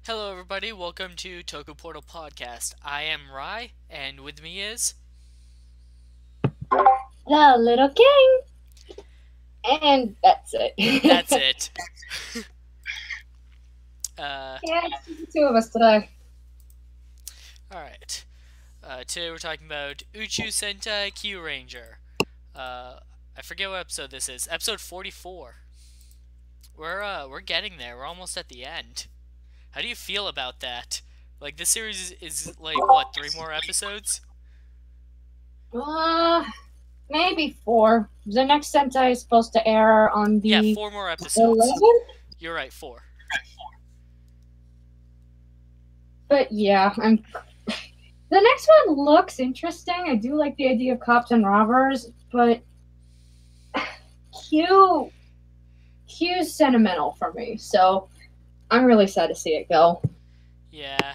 Hello, everybody. Welcome to Toku Portal Podcast. I am Rai, and with me is. The Little King. And that's That's it. it. uh, Yeah, it's just the two of us today. Alright. Today we're talking about Uchuu Sentai KyuuRanger. I forget what episode this is. Episode 44. We're getting there. We're almost at the end. How do you feel about that? Like, this series is like, what, three more episodes? Uh, Maybe four. The next Sentai is supposed to air on Yeah, the four more episodes. 11th. You're right, four. But yeah, the next one looks interesting. I do like the idea of cops and robbers, but Q Q's sentimental for me, so I'm really sad to see it go. Yeah.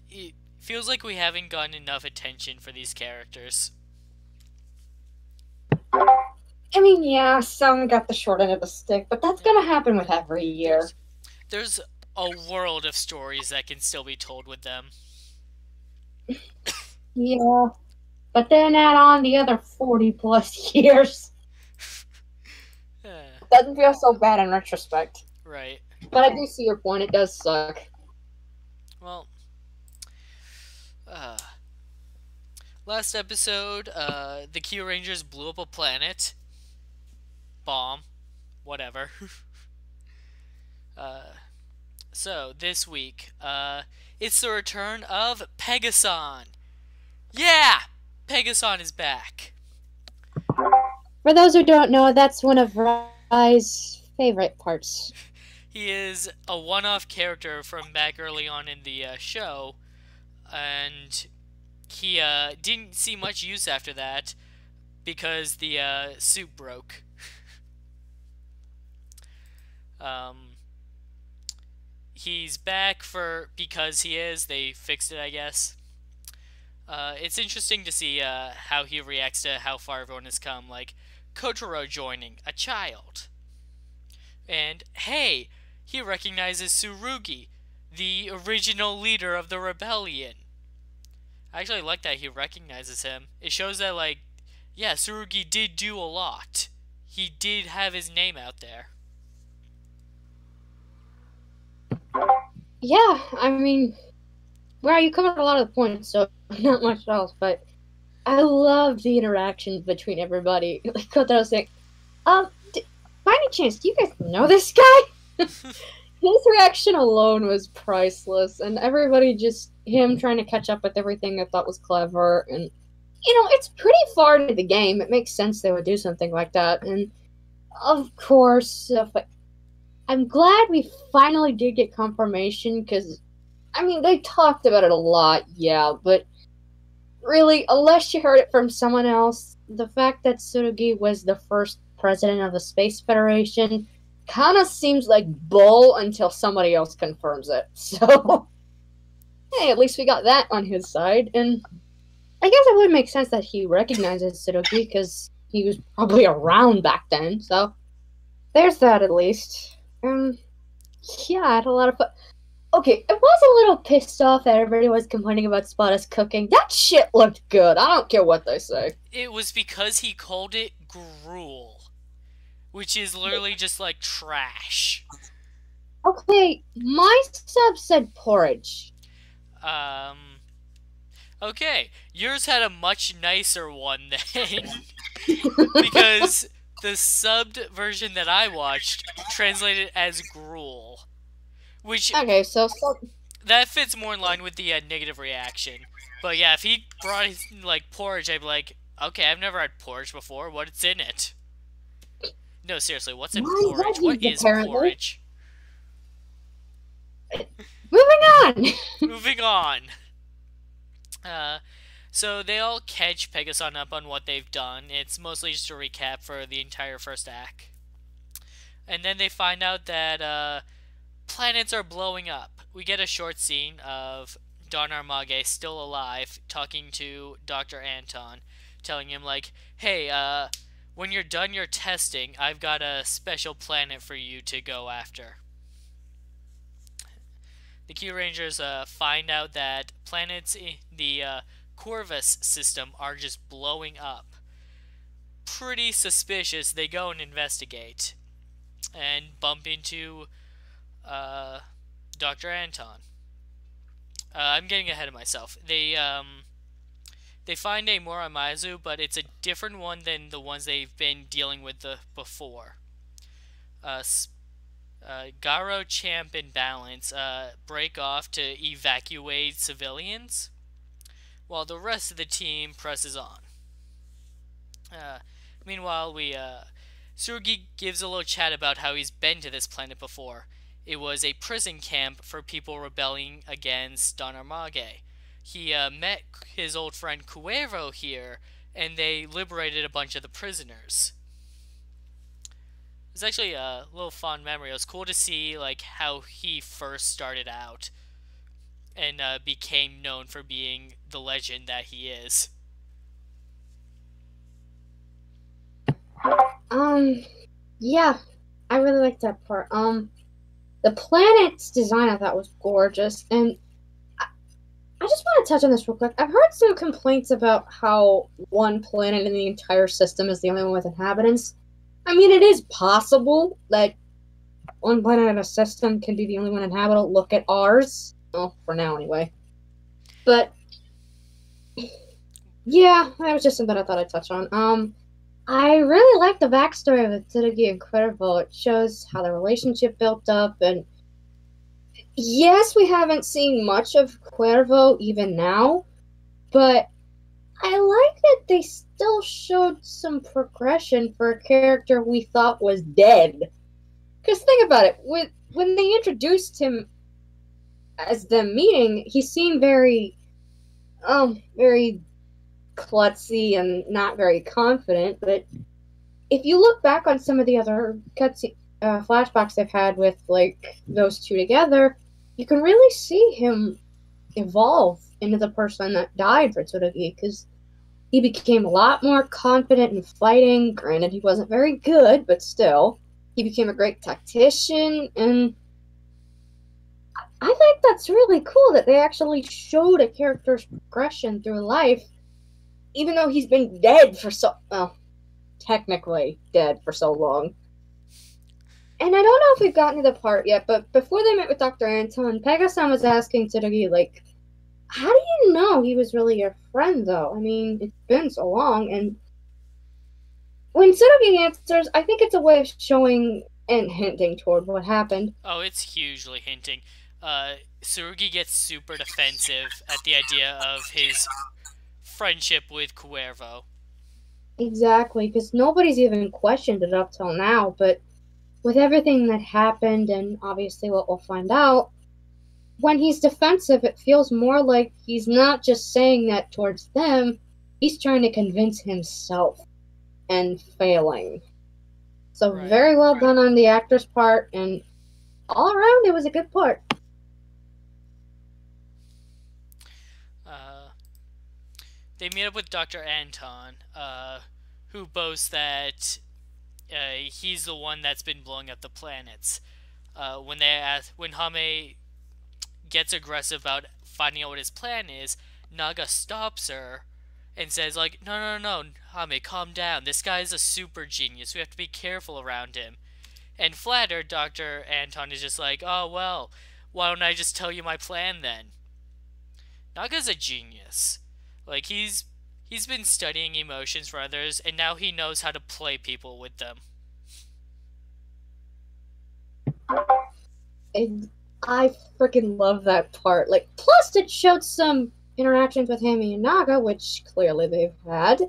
It feels like we haven't gotten enough attention for these characters. I mean, yeah, some got the short end of the stick, but that's gonna happen with every year. There's a world of stories that can still be told with them. Yeah, but then add on the other 40 plus years. Doesn't feel so bad in retrospect. Right. But I do see your point. It does suck. Well, uh, last episode, the KyuuRangers blew up a planet. Bomb. Whatever. uh, so, this week, it's the return of Pegason. Yeah! Pegason is back. For those who don't know, that's one of Rai's favorite parts. He is a one-off character from back early on in the show, and he didn't see much use after that because the suit broke. He's back for because he is. They fixed it, I guess. It's interesting to see how he reacts to how far everyone has come. Like Kotaro joining a child, and hey, he recognizes Tsurugi, the original leader of the rebellion. I actually like that he recognizes him. It shows that, like, yeah, Tsurugi did do a lot. He did have his name out there. Yeah, I mean, well, you covered a lot of the points, so not much else. But I love the interactions between everybody. Like Kotaro's saying, by any chance, do you guys know this guy? His reaction alone was priceless, and everybody just him trying to catch up with everything I thought was clever. And it's pretty far into the game. It makes sense they would do something like that. And of course, I'm glad we finally did get confirmation because, I mean, they talked about it a lot, yeah, but really, unless you heard it from someone else, the fact that Tsurugi was the first president of the Space Federation kind of seems like bull until somebody else confirms it. So, hey, at least we got that on his side. And I guess it would make sense that he recognizes Tsurugi because he was probably around back then. So, there's that at least. Yeah, I had a lot of fun. Okay, I was a little pissed off that everybody was complaining about Spada's cooking. That shit looked good. I don't care what they say. It was because he called it gruel, which is literally just like trash. Okay, my sub said porridge. Um. Okay, yours had a much nicer one then, because the subbed version that I watched translated as gruel, which Okay, so that fits more in line with the negative reaction. But yeah, if he brought his, like, porridge, I'd be like, okay, I've never had porridge before. What's in it? No, seriously, what's in my porridge? What veggies is apparently. porridge? Moving on. Moving on. So they all catch Pegasus up on what they've done. It's mostly just a recap for the entire first act. And then they find out that planets are blowing up. We get a short scene of Don Armage still alive talking to Dr. Anton, telling him, like, hey, when you're done your testing, I've got a special planet for you to go after. The KyuuRangers find out that planets in the Corvus system are just blowing up. Pretty suspicious. They go and investigate and bump into uh, Dr. Anton. I'm getting ahead of myself. They find a Muramazu, but it's a different one than the ones they've been dealing with before. Uh, Garo, Champ, and Balance break off to evacuate civilians, while the rest of the team presses on. Uh, Meanwhile, Tsurugi gives a little chat about how he's been to this planet before. It was a prison camp for people rebelling against Don Armage. He met his old friend Cuero here, and they liberated a bunch of the prisoners. It's actually a little fond memory. It was cool to see like how he first started out and became known for being the legend that he is. Yeah, I really liked that part. The planet's design I thought was gorgeous, and I just want to touch on this real quick. I've heard some complaints about how one planet in the entire system is the only one with inhabitants. I mean, it is possible that one planet in a system can be the only one inhabitable. Look at ours. Well, for now, anyway. But, yeah, that was just something I thought I'd touch on. I really like the backstory of Tsurugi and Cuervo. It shows how the relationship built up, and yes, we haven't seen much of Cuervo even now, but I like that they still showed some progression for a character we thought was dead. Because think about it, when they introduced him as them meeting, he seemed very klutzy and not very confident. But if you look back on some of the other flashbacks they've had with like those two together, you can really see him evolve into the person that died for Tsurugi, because he became a lot more confident in fighting. Granted, he wasn't very good, but still, he became a great tactician, and I think that's really cool that they actually showed a character's progression through life, even though he's been dead for technically dead for so long. And I don't know if we've gotten to the part yet, but before they met with Dr. Anton, Pegasan was asking Tsurugi, like, how do you know he was really your friend, though? I mean, it's been so long, and when Tsurugi answers, I think it's a way of showing and hinting toward what happened. Oh, it's hugely hinting. Tsurugi gets super defensive at the idea of his friendship with Cuervo. Exactly, because nobody's even questioned it up till now, but with everything that happened, and obviously what we'll find out, when he's defensive, it feels more like he's not just saying that towards them, he's trying to convince himself and failing. So Right. very well done on the actor's part, and all around it was a good part. They meet up with Dr. Anton, who boasts that he's the one that's been blowing up the planets. When Hame gets aggressive about finding out what his plan is, Naga stops her and says, like, no, Hame, calm down. This guy's a super genius. We have to be careful around him. And flattered, Dr. Anton is just like, oh, well, why don't I just tell you my plan then? Naga's a genius. Like, he's been studying emotions for others, and now he knows how to play people with them. I freaking love that part. Like, plus it showed some interactions with Hame and Naga, which clearly they've had.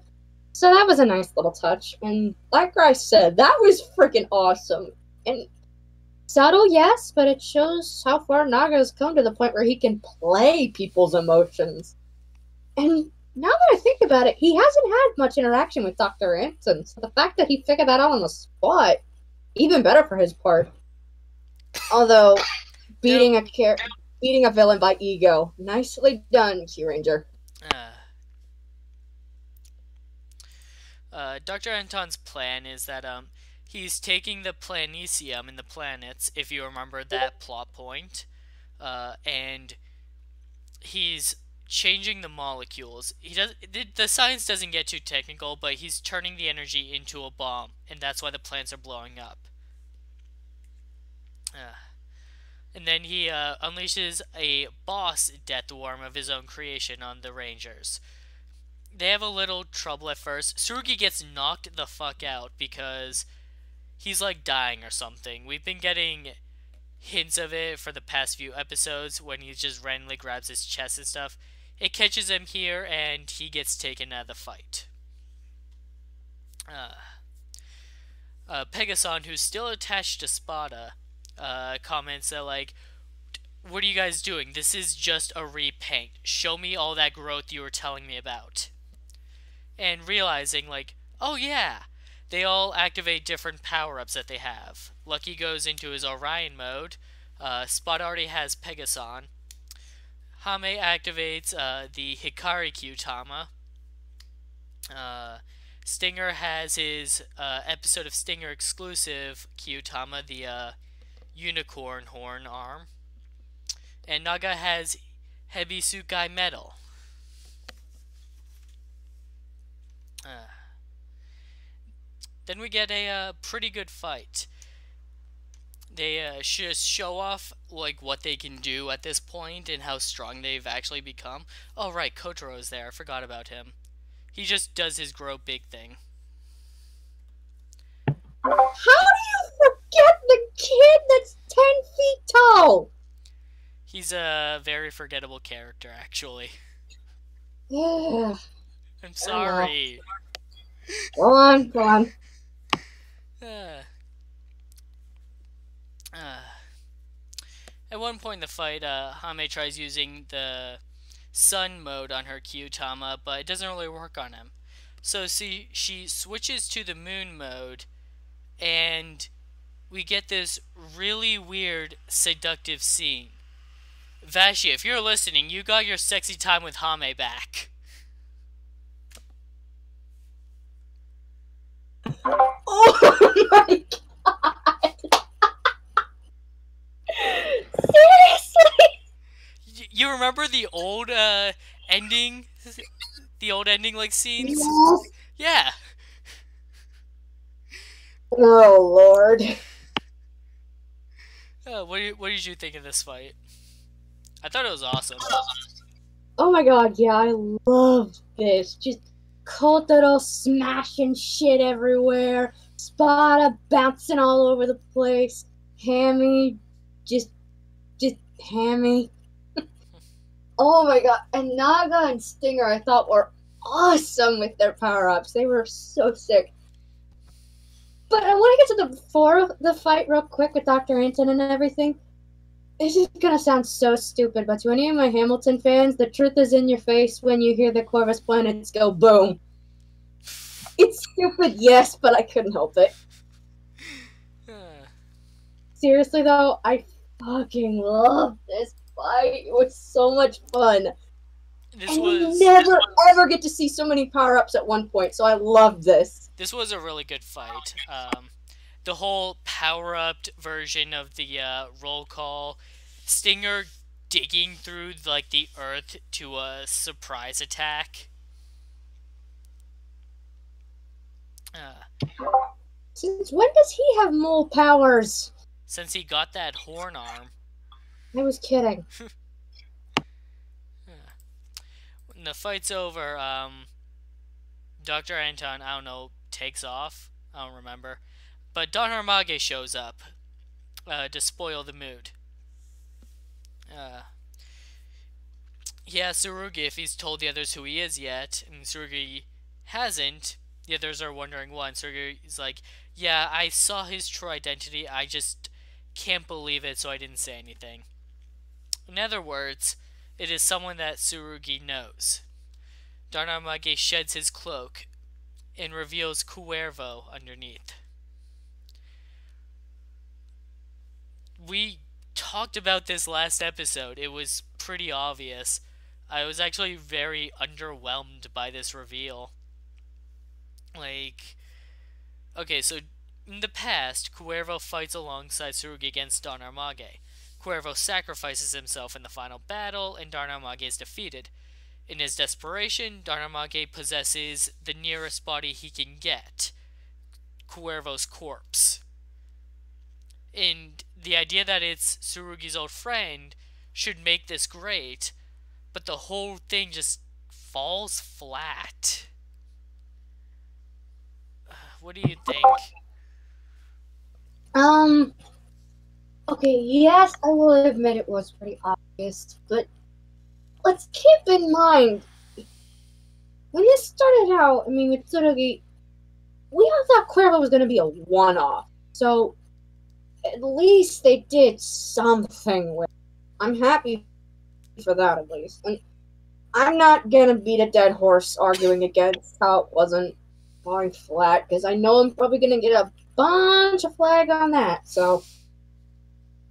So that was a nice little touch. And like I said, that was freaking awesome. And subtle, yes, but it shows how far Naga has come to the point where he can play people's emotions. And now that I think about it, he hasn't had much interaction with Dr. Anton, so the fact that he figured that out on the spot, even better for his part. Although, beating a villain by ego, nicely done, KyuuRanger. Dr. Anton's plan is that he's taking the planetium in the planets, if you remember that plot point, and he's changing the molecules. He does the science doesn't get too technical, but he's turning the energy into a bomb, and that's why the plants are blowing up. Uh, and then he unleashes a boss death worm of his own creation on the Rangers. They have a little trouble at first. Tsurugi gets knocked the fuck out because he's like dying or something. We've been getting hints of it for the past few episodes when he just randomly grabs his chest and stuff. It catches him here and he gets taken out of the fight. Pegason, who's still attached to Spada, comments that like, what are you guys doing? This is just a repaint. Show me all that growth you were telling me about. And realizing like, oh yeah, they all activate different power-ups that they have. Lucky goes into his Orion mode. Spot already has Pegason. Hame activates the Hikari Kyuutama. Stinger has his episode of Stinger exclusive Kyuutama, the unicorn horn arm. And Naga has Hebisukai Metal. Then we get a pretty good fight. They just show off like what they can do at this point and how strong they've actually become. Oh right, Kotaro's there. I forgot about him. He just does his grow big thing. How do you forget the kid that's 10 feet tall? He's a very forgettable character, actually. Yeah. I'm sorry. Go on, go on. At one point in the fight, Hame tries using the sun mode on her Kyuutama, but it doesn't really work on him. So see, she switches to the moon mode, and we get this really weird, seductive scene. Vashi, if you're listening, you got your sexy time with Hame back. Oh my god! Seriously? You remember the old ending? The old ending like scenes? Yes. Yeah. Oh lord. What did you think of this fight? I thought it was awesome. Oh my god, yeah, I love this. Just Kotaro smashing shit everywhere. Spada bouncing all over the place. Hammy, just Hammy. Oh my god, and Naga and Stinger I thought were awesome with their power-ups. They were so sick. But I want to get to the before of the fight real quick with Dr. Anton and everything. This is gonna sound so stupid, but to any of my Hamilton fans, the truth is in your face when you hear the Corvus planets go boom. It's stupid, yes, but I couldn't help it. Seriously though, I fucking love this fight. It was so much fun. You never ever get to see so many power-ups at one point, so I love this. This was a really good fight. The whole power-up version of the roll call, Stinger digging through like the earth to a surprise attack. Since when does he have mole powers? Since he got that horn arm. I was kidding. When the fight's over, Dr. Anton, I don't know, takes off. I don't remember. But Don Harmage shows up to spoil the mood. He asks Tsurugi if he's told the others who he is yet, and Tsurugi hasn't. The others are wondering why, and Tsurugi's like, yeah, I saw his true identity, I just can't believe it, so I didn't say anything. In other words, it is someone that Tsurugi knows. Don Harmage sheds his cloak and reveals Cuervo underneath. We talked about this last episode. It was pretty obvious. I was actually very underwhelmed by this reveal. Like, okay, so in the past, Cuervo fights alongside Tsurugi against Don Harmage. Cuervo sacrifices himself in the final battle, and Darnamage is defeated. In his desperation, Darnamage possesses the nearest body he can get, Cuervo's corpse. And the idea that it's Tsurugi's old friend should make this great, but the whole thing just falls flat. What do you think? Okay, yes, I will admit it was pretty obvious, but let's keep in mind, when this started out, I mean, with Tsurugi, we all thought Cuervo was going to be a one-off, so at least they did something with it. I'm happy for that, at least. And I'm not going to beat a dead horse arguing against how it wasn't falling flat, because I know I'm probably going to get a bunch of flag on that, so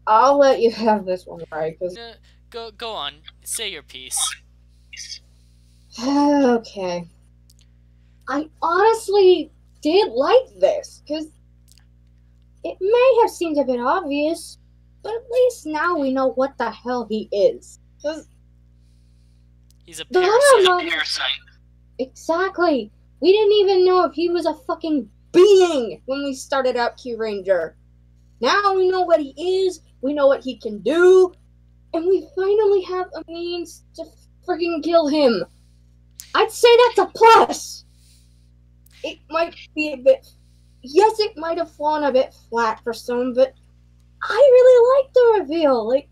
I'll let you have this one, right? Cause... Go on. Say your piece. Okay. I honestly did like this, because it may have seemed a bit obvious, but at least now we know what the hell he is. He's a parasite. Exactly. We didn't even know if he was a fucking being when we started out KyuuRanger. Now we know what he is, we know what he can do, and we finally have a means to freaking kill him. I'd say that's a plus. It might be a bit... Yes, it might have fallen a bit flat for some, but I really like the reveal. Like,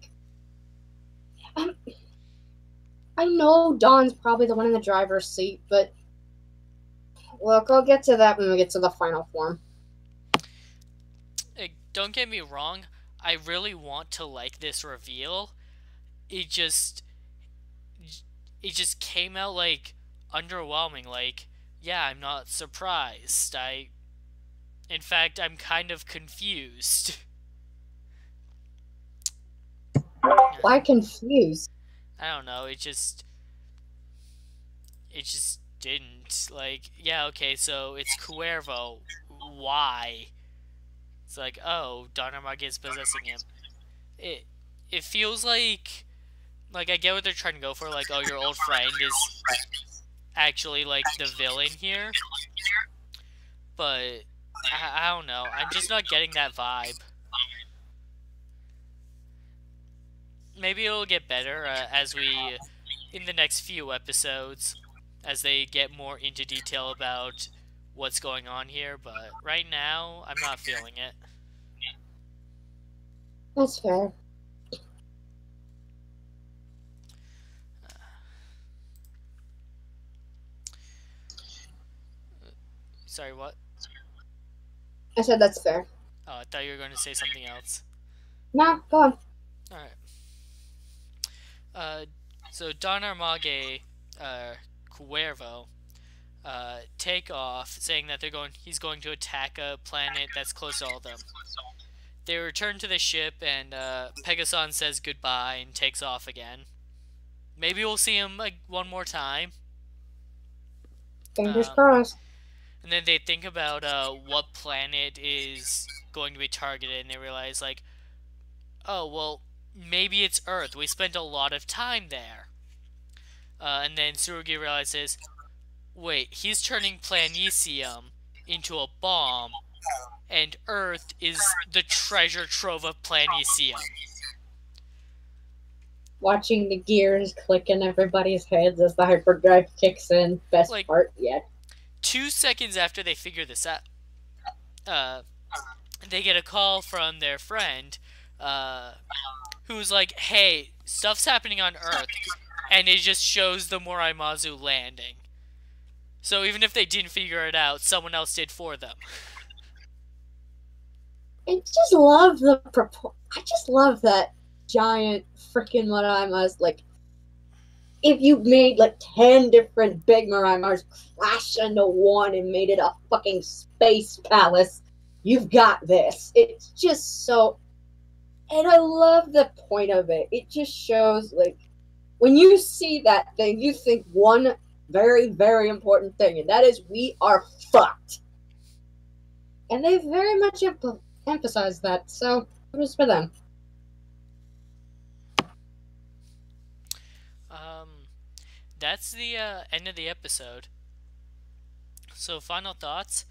I know Dawn's probably the one in the driver's seat, but look, I'll get to that when we get to the final form. Hey, don't get me wrong, I really want to like this reveal. It just came out, like, underwhelming. Like, yeah, I'm not surprised. In fact, I'm kind of confused. Why confused? I don't know, it just didn't. Like, yeah, okay, so it's Cuervo. Why? It's like, oh, Darnamage is possessing him. It feels like I get what they're trying to go for, like, oh, your old friend is actually, like, the villain here. But I don't know, I'm just not getting that vibe. Maybe it'll get better as we, in the next few episodes, as they get more into detail about what's going on here, but right now, I'm not feeling it. That's fair. Sorry, what? I said that's fair. Oh, I thought you were going to say something else. Nah, go on. Alright. So Darnamage, Cuervo, take off, saying that he's going to attack a planet that's close to all of them. They return to the ship, and Pegason says goodbye and takes off again. Maybe we'll see him one more time. Fingers crossed. And then they think about what planet is going to be targeted, and they realize, like, oh, well, maybe it's Earth. We spent a lot of time there. And then Tsurugi realizes, wait, he's turning Planesium into a bomb, and Earth is the treasure trove of Planesium. Watching the gears click in everybody's heads as the hyperdrive kicks in. Best part yet. 2 seconds after they figure this out, they get a call from their friend, who's like, hey, stuff's happening on Earth, and it just shows the Moraimazu landing. So even if they didn't figure it out, someone else did for them. I just love that giant freaking Moraimas. Like, if you made like 10 different big Moraimas crash into one and made it a fucking space palace, you've got this. It's just so... And I love the point of it. It just shows, like, when you see that thing, you think one very, very important thing, and that is we are fucked. And they very much emphasized that, so it was for them. that's the end of the episode. So, final thoughts.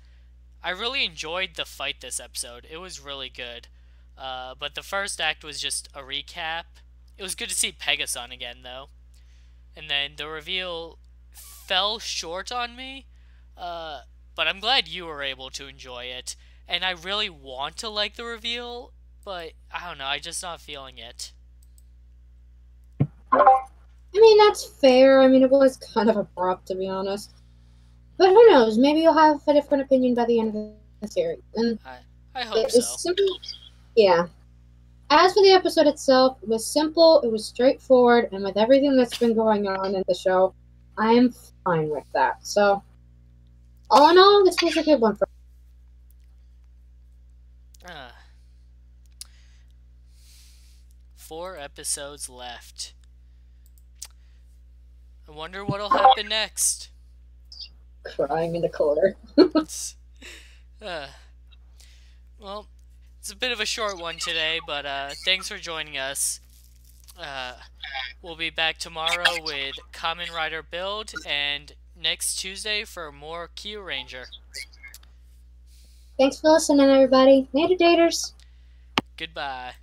I really enjoyed the fight this episode. It was really good. But the first act was just a recap. It was good to see Pegasus again, though. And then the reveal fell short on me. Uh, but I'm glad you were able to enjoy it. And I really want to like the reveal, but I don't know. I'm just not feeling it. I mean, that's fair. I mean, it was kind of abrupt, to be honest. But who knows? Maybe you'll have a different opinion by the end of the series. And I hope it was so. simple. Yeah. As for the episode itself, it was simple, it was straightforward, and with everything that's been going on in the show, I am fine with that. So, all in all, this was a good one for me. Uh, 4 episodes left. I wonder what'll happen next. Crying in the corner. uh, well, it's a bit of a short one today, but thanks for joining us. Uh, we'll be back tomorrow with Kamen Rider Build, and next Tuesday for more KyuuRanger. Thanks for listening, everybody. Later, daters. Goodbye.